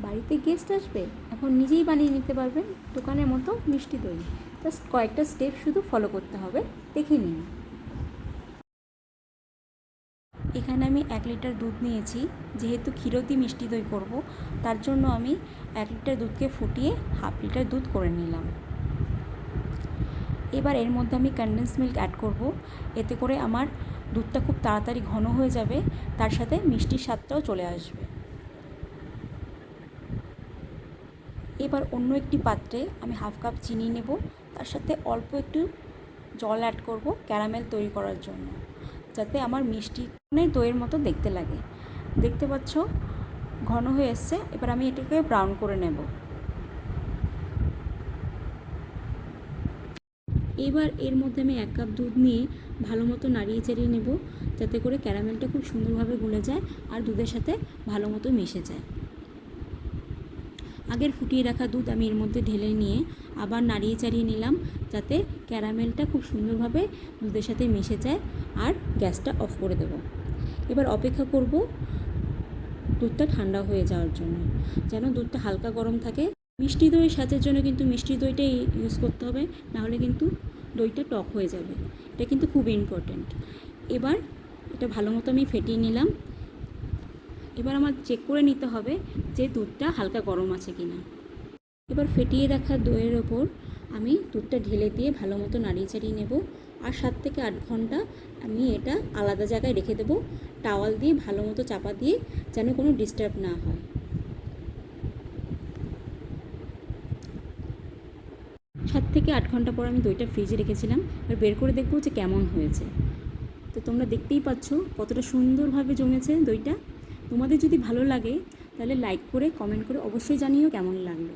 বাড়িতে গেস্ট আসবে, এখন নিজেই বানিয়ে নিতে পারবেন দোকানের মতো মিষ্টি দই। জাস্ট কয়েকটা স্টেপ শুধু ফলো করতে হবে, দেখে নিন। এখানে আমি 1 লিটার দুধ নিয়েছি। যেহেতু ক্ষীরতি মিষ্টি দই করব, তার জন্য আমি 1 লিটার দুধকে ফুটিয়ে 1/2 লিটার দুধ করে নিলাম। এবার এর মধ্যে আমি কনডেন্স মিল্ক অ্যাড করব। এতে করে আমার দুধটা খুব তাড়াতাড়ি ঘন হয়ে যাবে, তার সাথে মিষ্টির স্বাদটাও চলে আসবে। এবার অন্য একটি পাত্রে আমি 1/2 কাপ চিনি নেব, তার সাথে অল্প একটু জল অ্যাড করব ক্যারামেল তৈরি করার জন্য, যাতে আমার মিষ্টি দইয়ের মতো দেখতে লাগে। দেখতে পাচ্ছ ঘন হয়ে এসছে। এবার আমি এটাকে ব্রাউন করে নেব। এবার এর মধ্যে আমি 1 কাপ দুধ নিয়ে ভালো মতো নাড়িয়ে চাড়িয়ে নেব, যাতে করে ক্যারামেলটা খুব সুন্দরভাবে গলে যায় আর দুধের সাথে ভালো মতো মিশে যায়। আগের ফুটিয়ে রাখা দুধ আমি এর মধ্যে ঢেলে নিয়ে আবার নাড়িয়ে চাড়িয়ে নিলাম, যাতে ক্যারামেলটা খুব সুন্দরভাবে দুধের সাথে মিশে যায়। আর গ্যাসটা অফ করে দেব। এবার অপেক্ষা করব দুধটা ঠান্ডা হয়ে যাওয়ার জন্য, যেন দুধটা হালকা গরম থাকে। মিষ্টি দইয়ের স্বাদের জন্য কিন্তু মিষ্টি দইটাই ইউজ করতে হবে, নাহলে কিন্তু দইটা টক হয়ে যাবে। এটা কিন্তু খুব ইম্পর্ট্যান্ট। এবার এটা ভালো মতো আমি ফেটিয়ে নিলাম। এবার আমার চেক করে নিতে হবে যে দুধটা হালকা গরম আছে কিনা। এবার ফেটিয়ে রাখা দইয়ের ওপর আমি দুধটা ঢেলে দিয়ে ভালো মতো নাড়িয়ে চাড়িয়ে নেব। আর 7 থেকে 8 ঘন্টা আমি এটা আলাদা জায়গায় রেখে দেবো, টাওয়াল দিয়ে ভালো মতো চাপা দিয়ে, যেন কোনো ডিস্টার্ব না হয়। 7 থেকে 8 ঘন্টা পর আমি দইটা ফ্রিজে রেখেছিলাম। এবার বের করে দেখবো যে কেমন হয়েছে। তো তোমরা দেখতেই পাচ্ছ কতটা সুন্দরভাবে জমেছে দইটা। তোমাদের যদি ভালো লাগে তাহলে লাইক করে কমেন্ট করে অবশ্যই জানিও কেমন লাগলো।